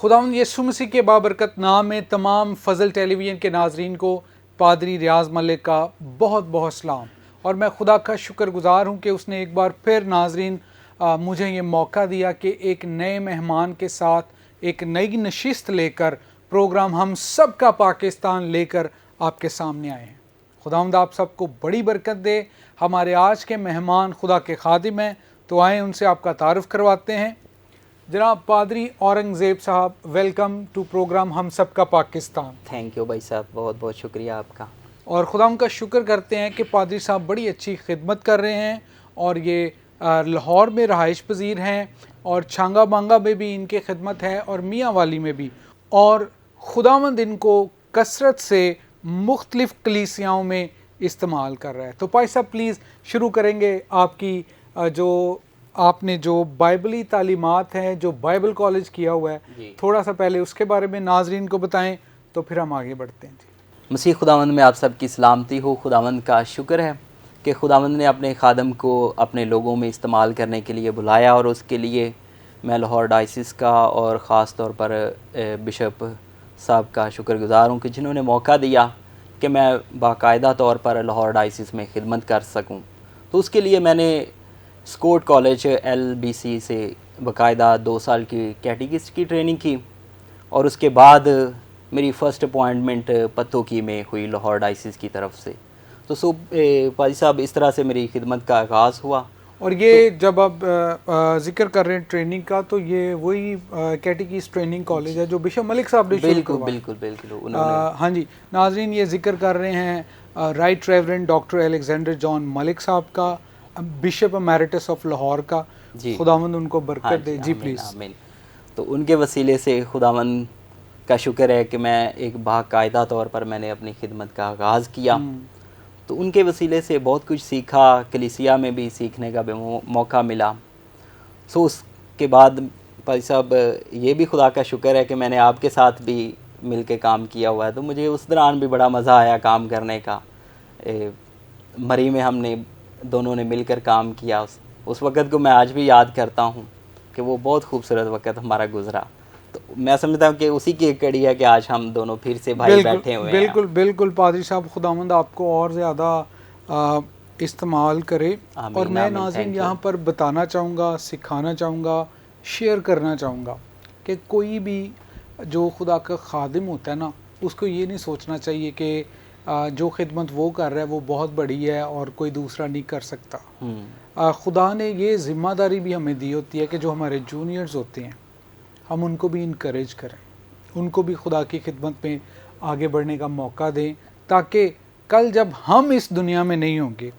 खुदावंद यीशु मसीह के बाबरकत नाम में तमाम फजल टेलीविज़न के नाजरीन को पादरी रियाज मलिक का बहुत बहुत सलाम। और मैं खुदा का शुक्रगुजार हूँ कि उसने एक बार फिर नाजरीन मुझे ये मौका दिया कि एक नए मेहमान के साथ एक नई नशिस्त लेकर प्रोग्राम हम सब का पाकिस्तान लेकर आपके सामने आए हैं। खुदावंद आप सबको बड़ी बरकत दे। हमारे आज के मेहमान खुदा के खादिम हैं, तो आए उनसे आपका तारुफ करवाते हैं। जनाब पादरी औरंगज़ेब साहब, वेलकम टू प्रोग्राम हम सब का पाकिस्तान। थैंक यू भाई साहब, बहुत बहुत शुक्रिया आपका। और खुदा उनका शुक्र करते हैं कि पादरी साहब बड़ी अच्छी खिदमत कर रहे हैं और ये लाहौर में रहाइश पजीर हैं और छांगा बांगा में भी इनकी खिदमत है और मियाँ वाली में भी, और खुदावंद इनको कसरत से मुख्तलिफ़ कलीसियाओं में इस्तेमाल कर रहा है। तो पाई साहब प्लीज़ शुरू करेंगे आपकी जो आपने जो बाइबली तालीमात हैं, जो बाइबल कॉलेज किया हुआ है, थोड़ा सा पहले उसके बारे में नाजरीन को बताएं, तो फिर हम आगे बढ़ते हैं। जी मसीह खुदावंद में आप सबकी सलामती हो। खुदावंद का शुक्र है कि खुदावंद ने अपने खादम को अपने लोगों में इस्तेमाल करने के लिए बुलाया, और उसके लिए मैं लाहौर डायसिस का और ख़ास तौर पर बिशप साहब का शुक्रगुजार हूँ कि जिन्होंने मौका दिया कि मैं बाकायदा तौर पर लाहौर डायसिस में खिदमत कर सकूँ। तो उसके लिए मैंने स्कोट कॉलेज LBC से बाकायदा 2 साल की कैटेकिस्ट की ट्रेनिंग की, और उसके बाद मेरी फ़र्स्ट अपॉइंटमेंट पत्तोकी में हुई लाहौर डायसिस की तरफ से। तो पाजी साहब इस तरह से मेरी खिदमत का आगाज़ हुआ। और ये जब आप जिक्र कर रहे हैं ट्रेनिंग का, तो ये वही कैटेकिस्ट ट्रेनिंग कॉलेज है जो बिशप मलिक साहब ने शुरू करवाया। बिल्कुल बिल्कुल उन्होंने। हाँ जी नाजरीन, ये जिक्र कर रहे हैं right reverend doctor Alexander John Malik साहब का, बिशप एमेरिटस ऑफ लाहौर का। खुदावंद उनको बरकत दे। जी प्लीज़। आमीन। तो उनके वसीले से खुदावंद का शुक्र है कि मैं एक बाकायदा तौर पर मैंने अपनी खिदमत का आगाज़ किया। तो उनके वसीले से बहुत कुछ सीखा, कलीसिया में भी सीखने का भी मौका मिला। सो उसके बाद भाई साहब ये भी खुदा का शुक्र है कि मैंने आपके साथ भी मिल के काम किया हुआ है, तो मुझे उस दौरान भी बड़ा मज़ा आया काम करने का। मरी में हमने दोनों ने मिलकर काम किया। उस वक़्त को मैं आज भी याद करता हूँ कि वो बहुत खूबसूरत वक़्त हमारा गुज़रा। तो मैं समझता हूँ कि उसी की एक कड़ी है कि आज हम दोनों फिर से भाई बैठे हुए हैं। बिल्कुल बिल्कुल पादरी साहब, खुदावंद आपको और ज़्यादा इस्तेमाल करे। और मैं नाज़रीन यहाँ पर बताना चाहूँगा, सिखाना चाहूँगा, शेयर करना चाहूँगा कि कोई भी जो खुदा का खादिम होता है ना, उसको ये नहीं सोचना चाहिए कि जो खिदमत वो कर रहा है वो बहुत बड़ी है और कोई दूसरा नहीं कर सकता। खुदा ने ये ज़िम्मेदारी भी हमें दी होती है कि जो हमारे जूनियर्स होते हैं हम उनको भी इनकरेज करें, उनको भी खुदा की खिदमत में आगे बढ़ने का मौका दें, ताकि कल जब हम इस दुनिया में नहीं होंगे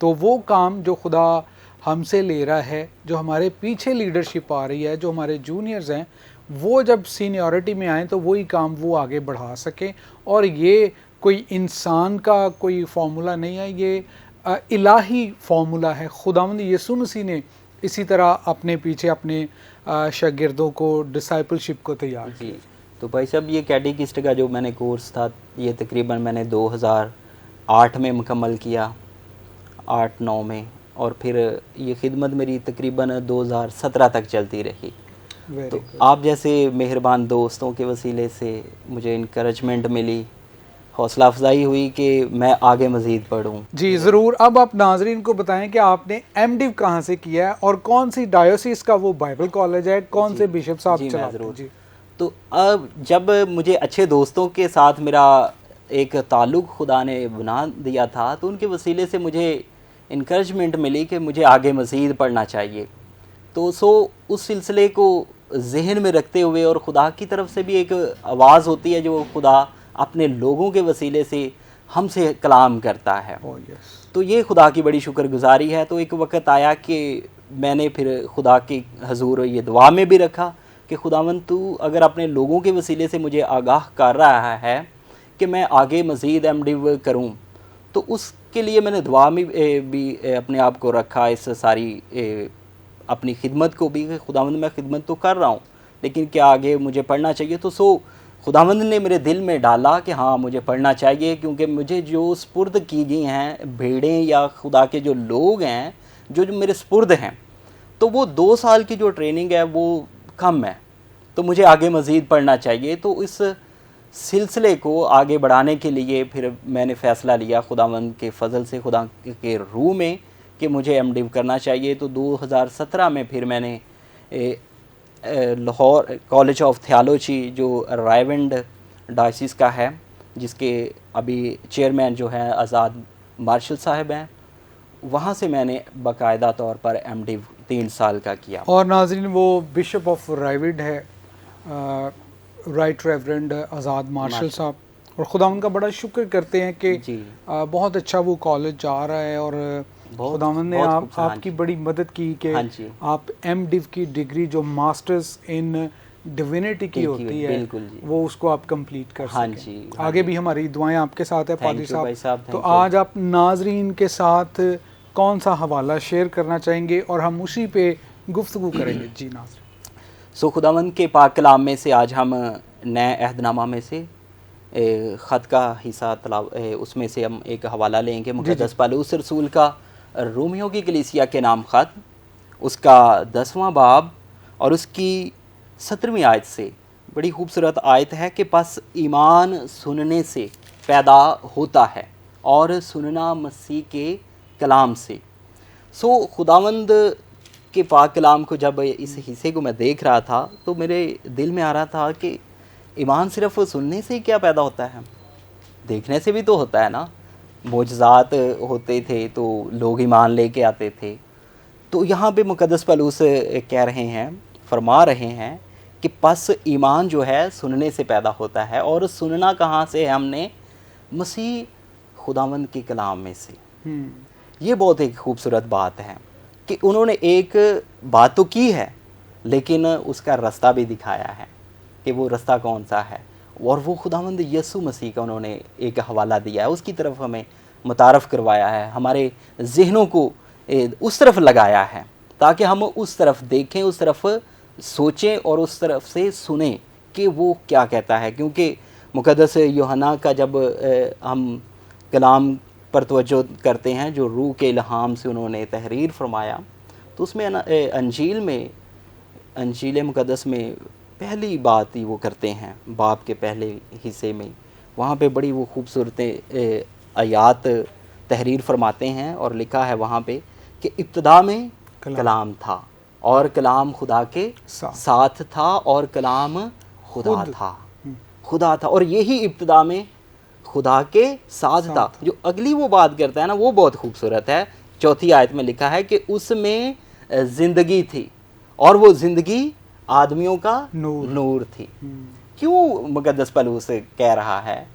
तो वो काम जो खुदा हमसे ले रहा है, जो हमारे पीछे लीडरशिप आ रही है, जो हमारे जूनियर्स हैं, वो जब सीनियरिटी में आएँ तो वही काम वो आगे बढ़ा सकें। और ये कोई इंसान का कोई फार्मूला नहीं है, ये इलाही फार्मूला है। खुदावंद यीशु मसीह ने इसी तरह अपने पीछे अपने शागिर्दों को डिसाइपलशिप को तैयार किया। तो भाई साहब ये कैटेकिस्ट का जो मैंने कोर्स था, ये तकरीबन मैंने 2008 में मुकम्मल किया, 8-9 में, और फिर ये खिदमत मेरी तकरीबन 2017 तक चलती रही। तो आप जैसे मेहरबान दोस्तों के वसीले से मुझे इनकरेजमेंट मिली, हौसला अफजाई हुई कि मैं आगे मज़ीद पढ़ूँ। जी ज़रूर। अब आप नाजरीन को बताएं कि आपने MDiv कहाँ से किया है और कौन सी डायोसिस का वो बाइबल कॉलेज है, कौन से बिशप साहब चलाते हैं? जी तो अब जब मुझे अच्छे दोस्तों के साथ मेरा एक ताल्लुक़ खुदा ने बना दिया था, तो उनके वसीले से मुझे इनकरेजमेंट मिली कि मुझे आगे मज़ीद पढ़ना चाहिए। तो उस सिलसिले को जहन में रखते हुए, और खुदा की तरफ से भी एक आवाज़ होती है जो खुदा अपने लोगों के वसीले से हमसे कलाम करता है। तो ये खुदा की बड़ी शुक्रगुजारी है। तो एक वक्त आया कि मैंने फिर खुदा की हजूर ये दुआ में भी रखा कि खुदावंद तू अगर अपने लोगों के वसीले से मुझे आगाह कर रहा है कि मैं आगे मज़ीद MDiv करूं, तो उसके लिए मैंने दुआ में भी अपने आप को रखा, इस सारी अपनी खिदमत को भी। खुदावंद मैं खिदमत तो कर रहा हूँ, लेकिन क्या आगे मुझे पढ़ना चाहिए। तो खुदावंद ने मेरे दिल में डाला कि हाँ मुझे पढ़ना चाहिए, क्योंकि मुझे जो स्पुर्द की गई हैं भेड़ें या खुदा के जो लोग हैं जो मेरे स्पुर्द हैं, तो वो 2 साल की जो ट्रेनिंग है वो कम है। तो मुझे आगे मज़ीद पढ़ना चाहिए। तो इस सिलसिले को आगे बढ़ाने के लिए फिर मैंने फ़ैसला लिया खुदावंद के फ़ज़ल से, खुदा के रूह में, कि मुझे एमडिव करना चाहिए। तो 2017 में फिर मैंने लाहौर कॉलेज ऑफ थियोलॉजी जो रायविंड डायसिस का है, जिसके अभी चेयरमैन जो है आज़ाद मार्शल साहब हैं, वहाँ से मैंने बाकायदा तौर पर एमडिव 3 साल का किया। और नाज़रीन, वो बिशप ऑफ रायविंड है, राइट रेवरेंड आज़ाद मार्शल साहब, और खुदा उनका बड़ा शुक्र करते हैं कि बहुत अच्छा वो कॉलेज जा रहा है, और खुदावंद ने आपकी बड़ी मदद की कि आप एमडिव की डिग्री जो मास्टर्स इन डिविनिटी की होती है वो उसको आप कंप्लीट कर सकें। आगे भी हमारी दुआएं आपके साथ है पादरी साहब। तो आज आप नाजरीन के साथ कौन सा हवाला शेयर करना चाहेंगे और हम उसी पे गुफ्तगू करेंगे? जी नाज़रीन, खुदावंद के पाक कलाम में से आज हम नए अहदनामा में से ख़त का हिस्सा उसमें से हम एक हवाला लेंगे, मुक़द्दस पौलुस रसूल का रोमियो की कलीसिया के नाम ख़त, उसका 10वां बाब और उसकी 17वीं आयत से। बड़ी खूबसूरत आयत है कि बस ईमान सुनने से पैदा होता है और सुनना मसीह के कलाम से। खुदावंद के पाक कलाम को जब इस हिस्से को मैं देख रहा था तो मेरे दिल में आ रहा था कि ईमान सिर्फ सुनने से ही क्या पैदा होता है, देखने से भी तो होता है ना। मोजज़ात होते थे तो लोग ईमान लेके आते थे। तो यहाँ पे मुक़द्दस पौलुस कह रहे हैं, फरमा रहे हैं कि बस ईमान जो है सुनने से पैदा होता है, और सुनना कहाँ से है? हमने मसीह खुदावंद के कलाम में से। ये बहुत एक खूबसूरत बात है कि उन्होंने एक बात तो की है लेकिन उसका रास्ता भी दिखाया है कि वो रास्ता कौन सा है, और वो खुदावंद यसु मसीह का उन्होंने एक हवाला दिया है, उसकी तरफ हमें मुतारफ़ करवाया है, हमारे जहनों को उस तरफ लगाया है ताकि हम उस तरफ देखें, उस तरफ सोचें और उस तरफ से सुने कि वो क्या कहता है। क्योंकि मुक़द्दस यूहन्ना का जब हम कलाम पर तवज्जो करते हैं जो रूह के इल्हाम से उन्होंने तहरीर फरमाया, तो उसमें अंजील मुक़द्दस में पहली बात ही वो करते हैं, बाप के पहले हिस्से में, वहाँ पे बड़ी वो खूबसूरत आयात तहरीर फरमाते हैं, और लिखा है वहाँ पे कि इब्तिदा में कलाम था और कलाम खुदा के साथ था और कलाम खुदा था और यही इब्तिदा में खुदा के साथ था। जो अगली वो बात करता है ना, वो बहुत खूबसूरत है। 4थी आयत में लिखा है कि उसमें ज़िंदगी थी और वो ज़िंदगी आदमियों का नूर थी। क्यों मुक़द्दस पौलुस कह रहा है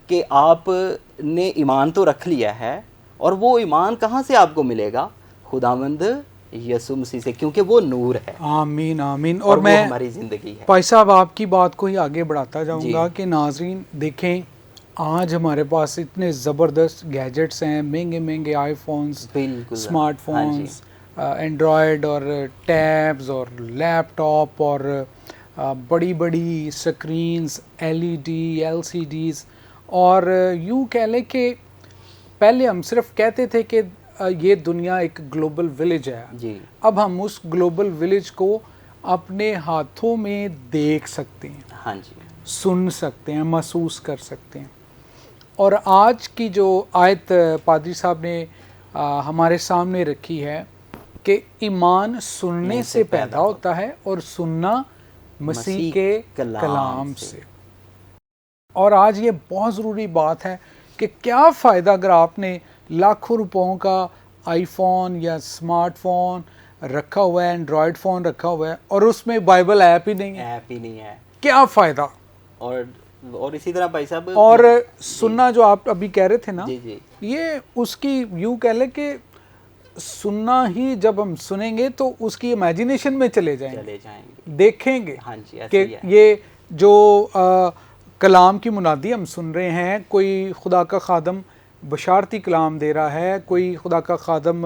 कि आपने ईमान तो रख लिया है, और वो ईमान कहाँ से आपको मिलेगा? खुदावंद यसु मसीह से, क्योंकि वो नूर है। आमीन आमीन। और मैं हमारी ज़िंदगी है। भाई साहब आपकी बात को ही आगे बढ़ाता जाऊंगा कि नाजरीन देखें, आज हमारे पास इतने ज़बरदस्त गैजेट्स हैं, महंगे महंगे आईफोन्स, स्मार्टफोन्स, एंड्रॉयड और टैब्स और लैपटॉप और बड़ी बड़ी स्क्रीन्स, एलईडी, एलसीडीज़, और यूँ कह लें कि पहले हम सिर्फ कहते थे कि ये दुनिया एक ग्लोबल विलेज है जी। अब हम उस ग्लोबल विलेज को अपने हाथों में देख सकते हैं, हाँ जी, सुन सकते हैं, महसूस कर सकते हैं। और आज की जो आयत पादरी साहब ने हमारे सामने रखी है कि ईमान सुनने से पैदा होता है और सुनना मसीह के कलाम से। और आज ये बहुत ज़रूरी बात है कि क्या फ़ायदा अगर आपने लाखों रुपयों का आईफोन या स्मार्टफोन रखा हुआ है, एंड्रॉयड फ़ोन रखा हुआ है, और उसमें बाइबल ऐप ही नहीं है, क्या फ़ायदा? और इसी तरह भाई साहब, और सुनना जो आप अभी कह रहे थे ना, जी। ये उसकी यूँ कह लें कि सुनना ही, जब हम सुनेंगे तो उसकी इमेजिनेशन में चले जाएंगे, देखेंगे। हाँ जी, कि ये जो कलाम की मुनादी हम सुन रहे हैं, कोई खुदा का खादम बशारती कलाम दे रहा है, कोई खुदा का खादम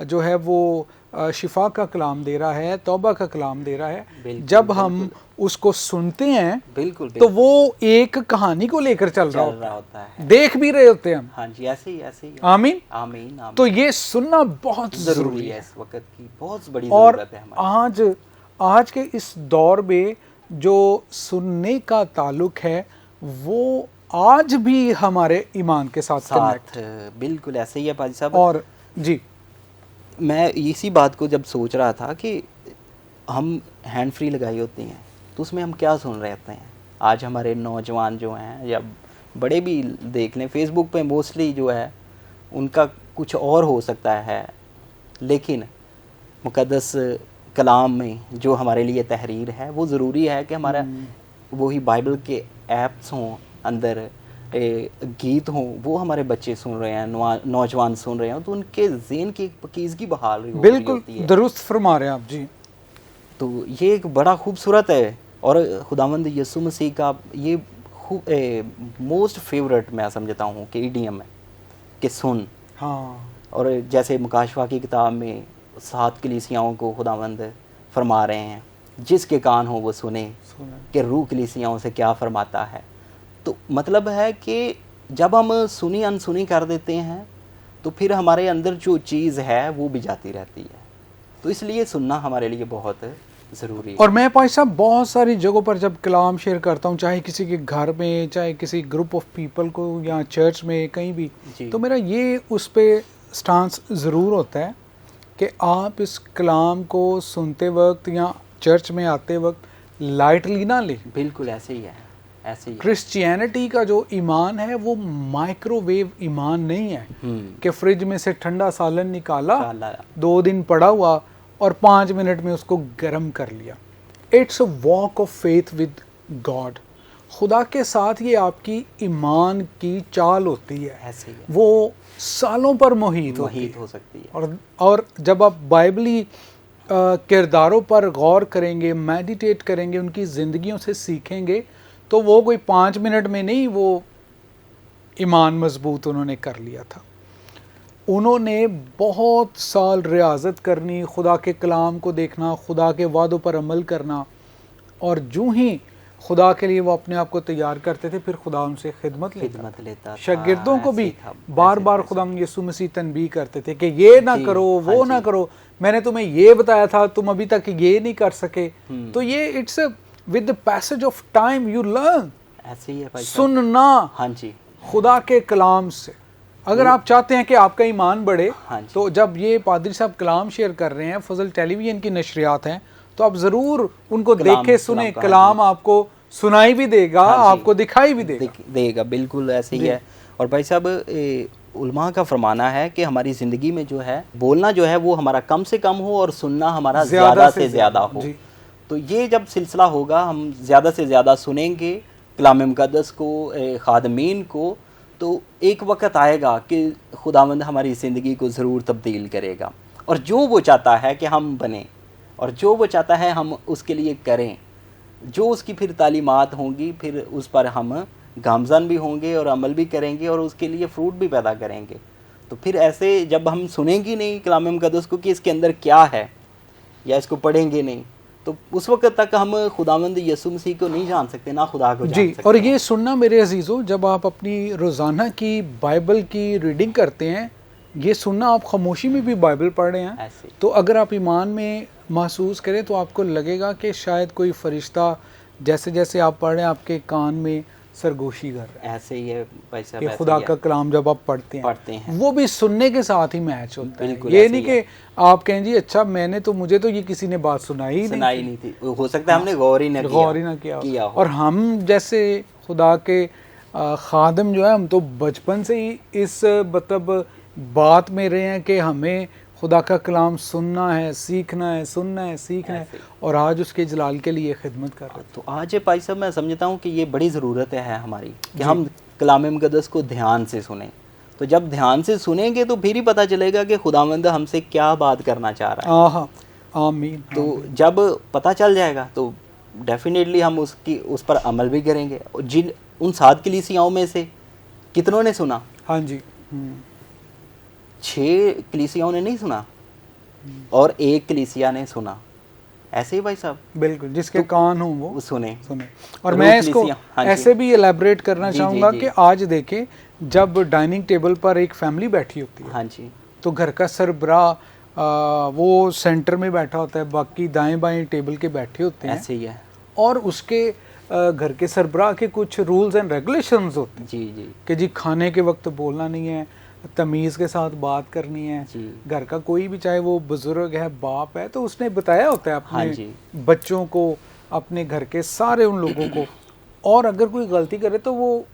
जो है वो शिफा का कलाम दे रहा है, तौबा का कलाम दे रहा है। जब हम उसको सुनते हैं बिल्कुल तो वो एक कहानी को लेकर चल रहा होता है, देख भी रहे होते हैं हम। हाँ जी, ऐसे ही। आमीन आमीन। तो ये सुनना बहुत ज़रूरी है, इस वक्त की बहुत बड़ी और ज़रूरत है हमारी। आज के इस दौर में जो सुनने का ताल्लुक है वो आज भी हमारे ईमान के साथ कनेक्ट। बिल्कुल ऐसे ही है पाजी साहब। और जी, मैं इसी बात को जब सोच रहा था कि हम हैंड फ्री लगाई होती हैं तो उसमें हम क्या सुन रहे होते हैं। आज हमारे नौजवान जो हैं या बड़े भी देख लें, फेसबुक पे मोस्टली जो है उनका कुछ और हो सकता है, लेकिन मुक़द्दस कलाम में जो हमारे लिए तहरीर है वो ज़रूरी है कि हमारा वही बाइबल के ऐप्स हों, अंदर गीत हों, वो हमारे बच्चे सुन रहे हैं, नौजवान सुन रहे हैं, तो उनके ज़हन की पकीज़गी बहाल हो रही होती है। बिल्कुल दुरुस्त फरमा रहे हैं आप जी। तो ये एक बड़ा खूबसूरत है और खुदावंद यीशु मसीह का ये मोस्ट फेवरेट मैं समझता हूँ कि ईडीएम है कि सुन। हाँ, और जैसे मुकाशवा की किताब में 7 कलीसियाओं को खुदावंद फरमा रहे हैं, जिसके कान हो वो सुने कि रूह कलीसियाओं से क्या फरमाता है। तो मतलब है कि जब हम सुनी अनसुनी कर देते हैं तो फिर हमारे अंदर जो चीज़ है वो भी जाती रहती है। तो इसलिए सुनना हमारे लिए बहुत ज़रूरी है। और मैं भाई साहब बहुत सारी जगहों पर जब कलाम शेयर करता हूँ, चाहे किसी के घर में, चाहे किसी ग्रुप ऑफ पीपल को, या चर्च में, कहीं भी, तो मेरा ये उस पे स्टांस ज़रूर होता है कि आप इस कलाम को सुनते वक्त या चर्च में आते वक्त लाइटली ना लें। बिल्कुल ऐसे ही है, ऐसे ही। क्रिश्चियनिटी का जो ईमान है वो माइक्रोवेव ईमान नहीं है कि फ्रिज में से ठंडा सालन निकाला, 2 दिन पड़ा हुआ और 5 मिनट में उसको गर्म कर लिया। It's a walk of faith with God. खुदा के साथ ये आपकी ईमान की चाल होती है, ऐसे ही है। वो सालों पर मोहित हो सकती है। और जब आप बाइबली किरदारों पर गौर करेंगे, मेडिटेट करेंगे, उनकी ज़िंदगियों से सीखेंगे, तो वो कोई 5 मिनट में नहीं वो ईमान मजबूत उन्होंने कर लिया था। उन्होंने बहुत साल रियाजत करनी, खुदा के कलाम को देखना, खुदा के वादों पर अमल करना, और जूँ ही खुदा के लिए वो अपने आप को तैयार करते थे, फिर खुदा उनसे खिदमत लेता। शागिर्दों को भी बार बार खुदा यीशु मसीह तनबीह करते थे कि ये ना करो, वो ना करो, मैंने तुम्हें ये बताया था, तुम अभी तक ये नहीं कर सके। तो ये it's with the passage of time you learn. ऐसे ही है भाई, सुनना। हाँ जी, खुदा के कलाम से अगर आप चाहते हैं कि आपका ईमान बढ़े, तो जब ये पादरी साहब कलाम शेयर कर रहे हैं, फजल टेलीविजन की नशरियात हैं, तो आप ज़रूर उनको देखे सुने। कलाम आपको सुनाई भी देगा, आपको दिखाई भी देगा। बिल्कुल ऐसे ही है। और भाई साहब उलमा का फरमाना है कि हमारी ज़िंदगी में जो है बोलना जो है वो हमारा कम से कम हो और सुनना हमारा ज़्यादा से ज़्यादा हो। तो ये जब सिलसिला होगा, हम ज़्यादा से ज़्यादा सुनेंगे कलाम मुक़द्दस को, खादमीन को, तो एक वक्त आएगा कि खुदावंद हमारी ज़िंदगी को ज़रूर तब्दील करेगा। और जो वो चाहता है कि हम बने और जो वो चाहता है हम उसके लिए करें, जो उसकी फिर तालीमात होंगी, फिर उस पर हम गामज़न भी होंगे और अमल भी करेंगे और उसके लिए फ्रूट भी पैदा करेंगे। तो फिर ऐसे जब हम सुनेंगे नहीं कलाम मुक़द्दस को कि इसके अंदर क्या है, या इसको पढ़ेंगे नहीं, तो उस वक्त तक हम खुदावंद यीशु मसीह को नहीं जान सकते, ना खुदा को जान सकते। और ये सुनना मेरे अजीज़ों, जब आप अपनी रोज़ाना की बाइबल की रीडिंग करते हैं, ये सुनना, आप खामोशी में भी बाइबल पढ़ रहे हैं, तो अगर आप ईमान में महसूस करें तो आपको लगेगा कि शायद कोई फरिश्ता जैसे जैसे आप पढ़ रहे हैं आपके कान में सरगोशी कर रहा है। ऐसे ही है भाई साहब, कि खुदा का कलाम जब आप पढ़ते हैं वो भी सुनने के साथ ही मैच होता है। ये नहीं कि आप कहें जी अच्छा मैंने तो, मुझे तो ये किसी ने बात सुनाई नहीं थी, हो सकता है हमने गौर ही ना किया। और हम जैसे खुदा के खादम जो है, हम तो बचपन से ही इस मतलब बात में रहे हैं कि हमें खुदा का कलाम सुनना है, सीखना है, सुनना है, सीखना है, और आज उसके जलाल के लिए खिदमत कर रहे हैं। तो आज भाई साहब मैं समझता हूँ कि ये बड़ी ज़रूरत है हमारी कि हम कलाम मुक़द्दस को ध्यान से सुनें। तो जब ध्यान से सुनेंगे तो फिर ही पता चलेगा कि खुदावंद हमसे क्या बात करना चाह रहा है। आमीन। तो जब पता चल जाएगा तो डेफिनेटली हम उस पर अमल भी करेंगे। जिन उन 7 कलीसियाओं में से कितनों ने सुना? हाँ जी, 6 कलीसियाओं ने नहीं सुना और 1 कलीसिया ने सुना। ऐसे ही भाई साहब, बिल्कुल, जिसके कान हो वो सुने। और मैं इसको ऐसे भी एलैबोरेट करना चाहूँगा कि आज देखें, जब डाइनिंग टेबल पर एक फैमिली बैठी होती है, हाँ जी, तो घर का सरबराह वो सेंटर में बैठा होता है, बाकी दाएं बाएं टेबल के बैठे होते हैं। ऐसे ही है। और उसके घर के सरबराह के कुछ रूल्स एंड रेगुलेशंस होते हैं जी जी कि जी खाने के वक्त बोलना नहीं है, तमीज़ के साथ बात करनी है। जी। घर का कोई भी, चाहे वो बुजुर्ग है, बाप है, तो उसने बताया होता है हाँ अपने जी। बच्चों को, अपने घर के सारे उन लोगों को, और अगर कोई गलती करे तो वो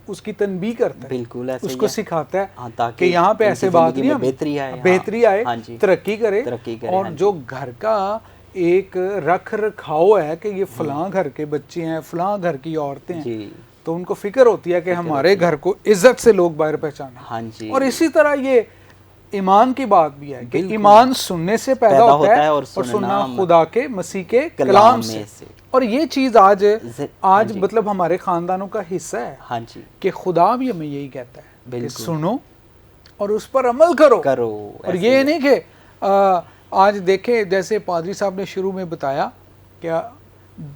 उसकी तनबीह करता है, बिल्कुल ऐसे ही उसको है। सिखाता है हाँ, ताकि कि यहाँ पे उनकी ऐसे बात ज़िंदगी नहीं, में हम बेहतरी आए। बेहतरी हाँ, आए, हाँ जी, तरक्की करे। तरक्की करे। और हाँ जो जी। घर का एक रख रखाव है कि ये फलां घर के बच्चे हैं, फलां घर की औरतें हैं, जी तो उनको फिक्र होती है कि हमारे घर को इज्जत से लोग बाहर पहचाने। हाँ जी। और इसी तरह ये ईमान की बात भी है कि बिल्कुल। ईमान सुनने से पैदा होता है और सुनना खुदा के मसीह के कलाम से। और ये चीज़ आज हाँ मतलब हमारे ख़ानदानों का हिस्सा है। हाँ जी। कि खुदा भी हमें यही कहता है कि बिल्कुल। सुनो और उस पर अमल करो। और ऐसे ये ही नहीं कि आज देखें, जैसे पादरी साहब ने शुरू में बताया, क्या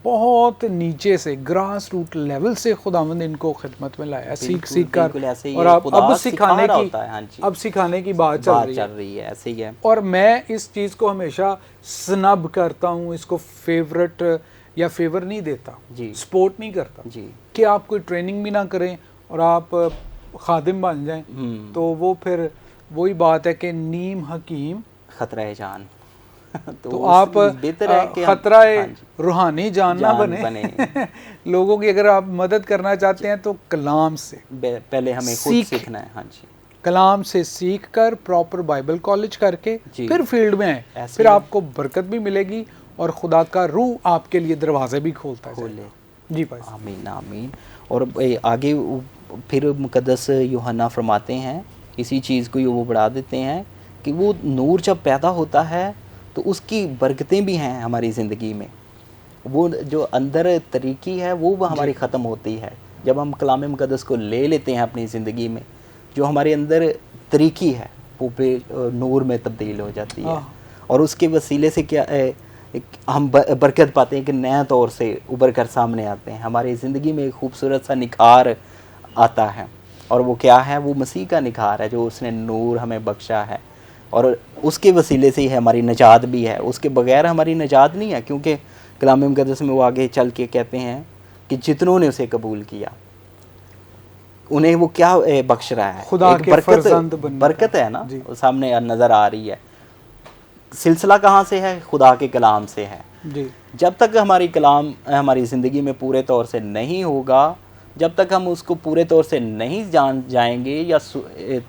बहुत नीचे से ग्रास रूट लेवल से खुदावंद इनको खिदमत में लाया, सीख सीख बिल्कुल ऐसे कर। ही और है, अब खुदा सिखाने सिखा रहा की होता है। हाँ जी। अब सिखाने की बात बात चल चल रही है, ऐसे ही है। और मैं इस चीज़ को हमेशा स्नब करता हूँ, इसको फेवरेट या फेवर नहीं देता, जी सपोर्ट नहीं करता जी। कि आप कोई ट्रेनिंग भी ना करें और आप खादिम बन जाएं, तो वो फिर वही बात है कि नीम हकीम खतरा है जान। तो आप बेहतर है कि खतरा हाँ जी, रूहानी जान ना बने। लोगों की अगर आप मदद करना चाहते हैं तो कलाम से पहले हमें खुद सीखना है। हाँ जी, कलाम से सीख कर प्रॉपर बाइबल कॉलेज करके फिर फील्ड में आए, फिर आपको बरकत भी मिलेगी और खुदा का रूह आपके लिए दरवाजे भी खोलता है। जी भाई। आमीन आमीन। और आगे फिर मुकद्दस यूहन्ना फरमाते हैं, इसी चीज़ को वो बढ़ा देते हैं कि वो नूर जब पैदा होता है तो उसकी बरकतें भी हैं हमारी ज़िंदगी में। वो जो अंदर तरीकी है वो हमारी ख़त्म होती है जब हम कलाम मुकद्दस को ले लेते हैं अपनी ज़िंदगी में। जो हमारे अंदर तरीकी है वो नूर में तब्दील हो जाती है, और उसके वसीले से क्या हम बरकत पाते हैं कि नए तौर से उभर कर सामने आते हैं। हमारी ज़िंदगी में एक खूबसूरत सा निखार आता है, और वो क्या है? वो मसीह का निखार है जो उसने नूर हमें बख्शा है, और उसके वसीले से ही हमारी निजात भी है। उसके बगैर हमारी निजात नहीं है, क्योंकि कलाम मुकद्दस में वो आगे चल के कहते हैं कि जितनों ने उसे कबूल किया उन्हें वो क्या बख्श रहा है? खुदा एक बरकत है ना, सामने नज़र आ रही है। सिलसिला कहाँ से है? खुदा के कलाम से है जी। जब तक हमारी ज़िंदगी में पूरे तौर से नहीं होगा, जब तक हम उसको पूरे तौर से नहीं जान जाएंगे या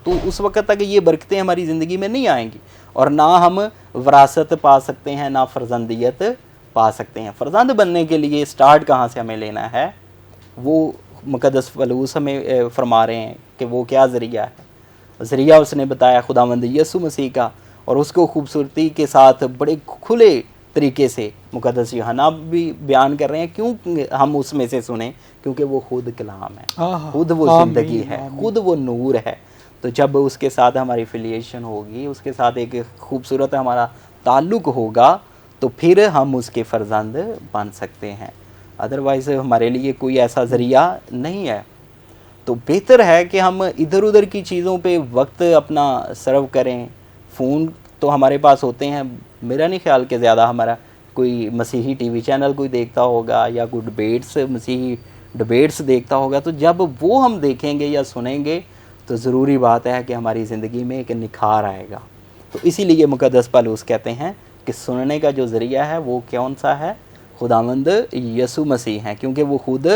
तो उस वक्त तक ये बरकतें हमारी ज़िंदगी में नहीं आएंगी, और ना हम वरासत पा सकते हैं, ना फर्जंदियत पा सकते हैं। फ़र्जंद बनने के लिए स्टार्ट कहाँ से हमें लेना है? वो मुकद्दस पलूस हमें फरमा रहे हैं कि वो क्या ज़रिया है। ज़रिया उसने बताया खुदावंद यीशु मसीह का, और उसको खूबसूरती के साथ बड़े खुले तरीके से मुकद्दस यूहन्ना भी बयान कर रहे हैं। क्यों हम उसमें से सुने? क्योंकि वो खुद कलाम है, खुद वो ज़िंदगी है, खुद वो नूर है। तो जब उसके साथ हमारी एफिलिएशन होगी, उसके साथ एक खूबसूरत हमारा ताल्लुक़ होगा, तो फिर हम उसके फ़र्जंद बन सकते हैं। अदरवाइज़ हमारे लिए कोई ऐसा ज़रिया नहीं है। तो बेहतर है कि हम इधर उधर की चीज़ों पे वक्त अपना सर्व करें। फ़ोन तो हमारे पास होते हैं, मेरा नहीं ख्याल कि ज़्यादा हमारा कोई मसीही टीवी चैनल कोई देखता होगा या कोई मसीही डिबेट्स देखता होगा। तो जब वो हम देखेंगे या सुनेंगे तो ज़रूरी बात है कि हमारी ज़िंदगी में एक निखार आएगा। तो इसीलिए मुकद्दस पौलुस कहते हैं कि सुनने का जो ज़रिया है वो कौन सा है? खुदावंद यीशु मसीह हैं, क्योंकि वो खुद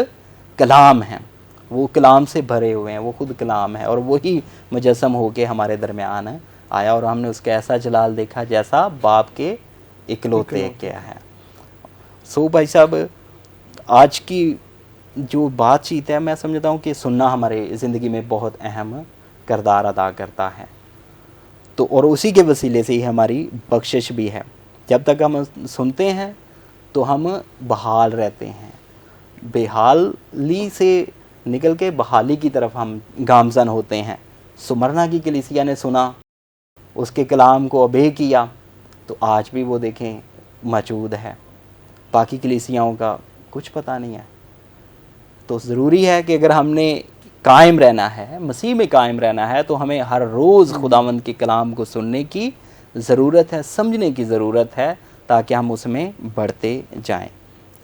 कलाम हैं, वो कलाम से भरे हुए हैं, वो खुद कलाम है, और वही मुजस्सम होके हमारे दरमियान आया, और हमने उसका ऐसा जलाल देखा जैसा बाप के इकलौते क्या है। सो भाई साहब, आज की जो बातचीत है, मैं समझता हूँ कि सुनना हमारे ज़िंदगी में बहुत अहम किरदार अदा करता है। तो और उसी के वसीले से ही हमारी बख्शिश भी है। जब तक हम सुनते हैं तो हम बहाल रहते हैं, बेहाली से निकल के बहाली की तरफ हम गामज़न होते हैं। सुमरना की कलीसिया ने सुना, उसके कलाम को ओबे किया, तो आज भी वो देखें मौजूद है। बाकी कलीसियाओं का कुछ पता नहीं है। तो ज़रूरी है कि अगर हमने कायम रहना है, मसीह में कायम रहना है, तो हमें हर रोज़ खुदावंद के कलाम को सुनने की ज़रूरत है, समझने की ज़रूरत है, ताकि हम उसमें बढ़ते जाएं।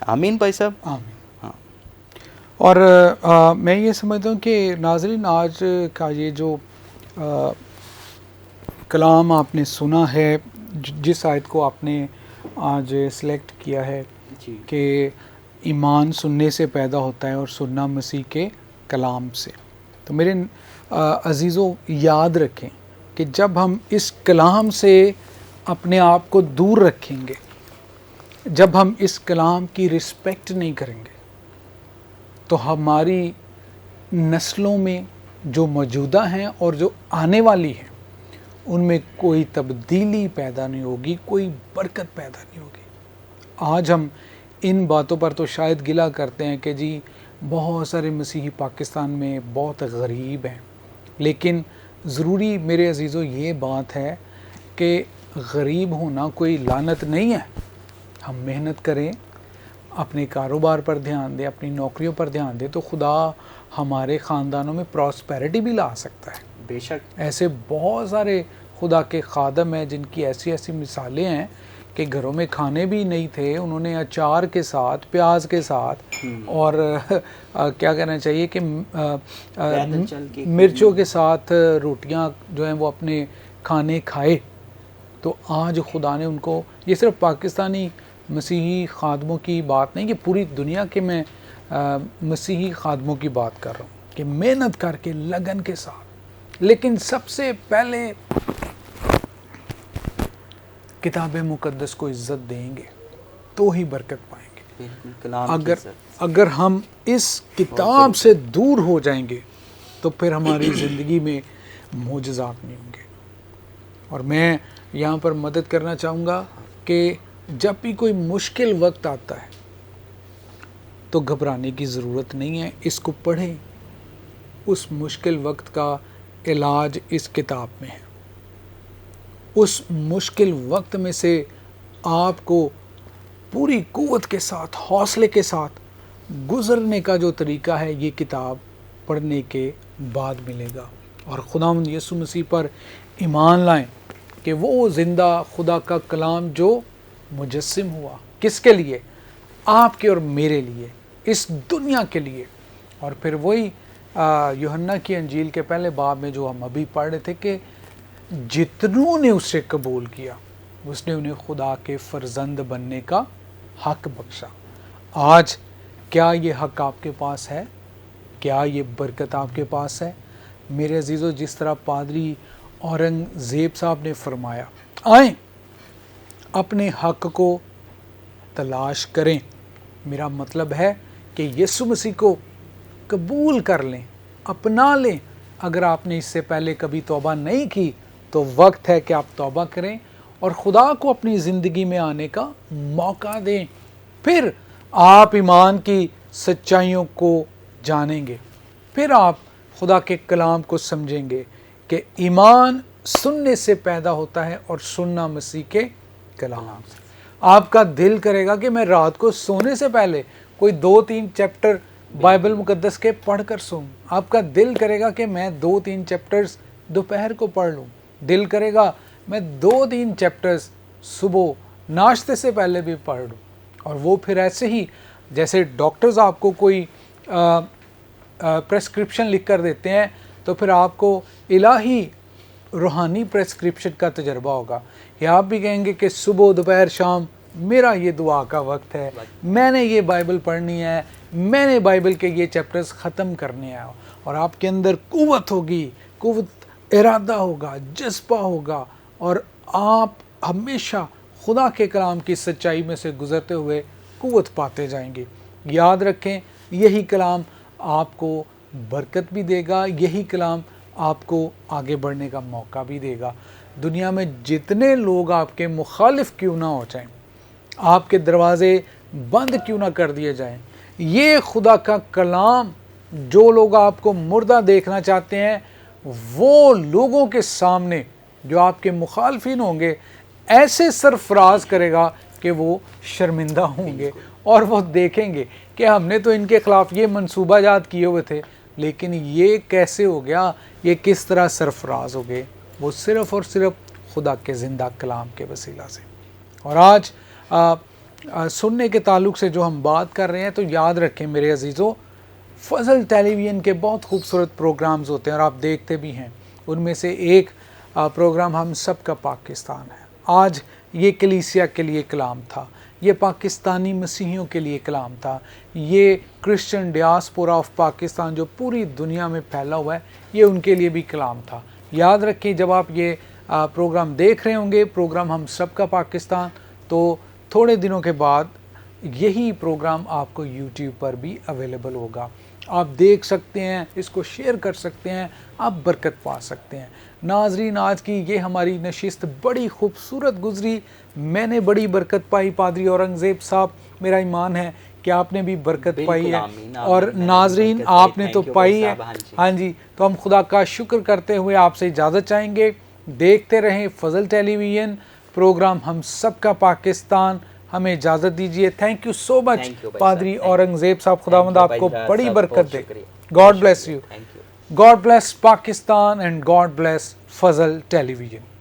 आमीन भाई साहब, आमीन। हाँ। और मैं ये समझता हूँ कि नाज़रीन, आज का ये जो कलाम आपने सुना है, जिस आयत को आपने आज सेलेक्ट किया है जी कि ईमान सुनने से पैदा होता है और सुनना मसीह के कलाम से, तो मेरे अज़ीज़ों याद रखें कि जब हम इस कलाम से अपने आप को दूर रखेंगे, जब हम इस कलाम की रिस्पेक्ट नहीं करेंगे, तो हमारी नस्लों में जो मौजूदा हैं और जो आने वाली हैं उनमें कोई तब्दीली पैदा नहीं होगी, कोई बरकत पैदा नहीं होगी। आज हम इन बातों पर तो शायद गिला करते हैं कि जी बहुत सारे मसीही पाकिस्तान में बहुत गरीब हैं, लेकिन ज़रूरी मेरे अज़ीज़ों ये बात है कि गरीब होना कोई लानत नहीं है। हम मेहनत करें, अपने कारोबार पर ध्यान दें, अपनी नौकरियों पर ध्यान दें, तो खुदा हमारे ख़ानदानों में प्रॉस्पेरिटी भी ला सकता है। बेशक ऐसे बहुत सारे खुदा के खादम हैं जिनकी ऐसी ऐसी मिसालें हैं कि घरों में खाने भी नहीं थे, उन्होंने अचार के साथ, प्याज के साथ और क्या कहना चाहिए कि मिर्चों के साथ रोटियां जो हैं वो अपने खाने खाए। तो आज खुदा ने उनको, ये सिर्फ पाकिस्तानी मसीही खादमों की बात नहीं, कि पूरी दुनिया के मैं मसीही खादमों की बात कर रहा हूँ कि मेहनत करके लगन के साथ, लेकिन सबसे पहले किताब मुकद्दस को इज्जत देंगे तो ही बरकत पाएंगे। अगर हम इस किताब से दूर हो जाएंगे तो फिर हमारी ज़िंदगी में मोजज़ात नहीं होंगे। और मैं यहाँ पर मदद करना चाहूँगा कि जब भी कोई मुश्किल वक्त आता है तो घबराने की ज़रूरत नहीं है, इसको पढ़ें। उस मुश्किल वक्त का इलाज इस किताब में है। उस मुश्किल वक्त में से आपको पूरी कुव्वत के साथ, हौसले के साथ गुज़रने का जो तरीका है, ये किताब पढ़ने के बाद मिलेगा। और खुदावंद यीशु मसीह पर ईमान लाएं कि वो ज़िंदा खुदा का कलाम जो मुजस्सिम हुआ, किसके लिए? आपके और मेरे लिए, इस दुनिया के लिए। और फिर वही यूहन्ना की अंजील के पहले बाब में जो हम अभी पढ़ रहे थे कि जितनों ने उसे कबूल किया उसने उन्हें खुदा के फर्जंद बनने का हक बख्शा। आज क्या ये हक आपके पास है? क्या ये बरकत आपके पास है? मेरे अजीज़ों, जिस तरह पादरी औरंगज़ेब साहब ने फरमाया, आएँ अपने हक को तलाश करें। मेरा मतलब है कि यीशु मसीह को कबूल कर लें, अपना लें। अगर आपने इससे पहले कभी तौबा नहीं की तो वक्त है कि आप तौबा करें और खुदा को अपनी ज़िंदगी में आने का मौका दें। फिर आप ईमान की सच्चाइयों को जानेंगे, फिर आप खुदा के कलाम को समझेंगे कि ईमान सुनने से पैदा होता है और सुनना मसीह के कलाम से। आपका दिल करेगा कि मैं रात को सोने से पहले कोई 2-3 चैप्टर बाइबल मुकद्दस के पढ़ कर सोऊं। आपका दिल करेगा कि मैं 2-3 चैप्टर्स दोपहर को पढ़ लूं। दिल करेगा मैं 2-3 चैप्टर्स सुबह नाश्ते से पहले भी पढ़ लूं। और वो फिर ऐसे ही जैसे डॉक्टर्स आपको कोई प्रेस्क्रिप्शन लिख कर देते हैं, तो फिर आपको इलाही रूहानी प्रेस्क्रिप्शन का तजर्बा होगा। या आप भी कहेंगे कि सुबह दोपहर शाम मेरा ये दुआ का वक्त है, मैंने ये बाइबल पढ़नी है, मैंने बाइबल के ये चैप्टर्स ख़त्म करने हैं। और आपके अंदर कुव्वत होगी, कुव्वत, इरादा होगा, जज्बा होगा और आप हमेशा खुदा के कलाम की सच्चाई में से गुज़रते हुए कुव्वत पाते जाएंगे। याद रखें, यही कलाम आपको बरकत भी देगा, यही कलाम आपको आगे बढ़ने का मौका भी देगा। दुनिया में जितने लोग आपके मुखालिफ क्यों ना हो जाएं, आपके दरवाज़े बंद क्यों ना कर दिए जाएं, ये खुदा का कलाम, जो लोग आपको मुर्दा देखना चाहते हैं, वो लोगों के सामने जो आपके मुखालफिन होंगे ऐसे सरफराज करेगा कि वो शर्मिंदा होंगे और वो देखेंगे कि हमने तो इनके ख़िलाफ़ ये मंसूबाजात किए हुए थे, लेकिन ये कैसे हो गया, ये किस तरह सरफराज हो गए। वो सिर्फ़ और सिर्फ खुदा के ज़िंदा कलाम के वसीला से। और आज सुनने के ताल्लुक से जो हम बात कर रहे हैं, तो याद रखें मेरे अजीज़ों, फजल टेलीविज़न के बहुत खूबसूरत प्रोग्राम्स होते हैं और आप देखते भी हैं। उनमें से एक प्रोग्राम हम सब का पाकिस्तान है। आज ये कलीसिया के लिए कलाम था, ये पाकिस्तानी मसीहियों के लिए कलाम था, ये क्रिश्चियन डियास्पोरा ऑफ पाकिस्तान जो पूरी दुनिया में फैला हुआ है, ये उनके लिए भी कलाम था। याद रखें, जब आप ये प्रोग्राम देख रहे होंगे, प्रोग्राम हम सब का पाकिस्तान, तो थोड़े दिनों के बाद यही प्रोग्राम आपको YouTube पर भी अवेलेबल होगा। आप देख सकते हैं, इसको शेयर कर सकते हैं, आप बरकत पा सकते हैं। नाजरीन, आज की ये हमारी नशिस्त बड़ी खूबसूरत गुजरी, मैंने बड़ी बरकत पाई। पादरी औरंगज़ेब साहब, मेरा ईमान है कि आपने भी बरकत पाई है, और नाजरीन आपने तो पाई है। हाँ जी, तो हम खुदा का शुक्र करते हुए आपसे इजाज़त चाहेंगे। देखते रहें फजल टेलीविज़न, प्रोग्राम हम सब का पाकिस्तान। हमें इजाज़त दीजिए। थैंक यू सो मच पादरी औरंगज़ेब साहब, खुदावंद आपको बड़ी बरकत दे। God bless you, God bless Pakistan and God bless Fazal television.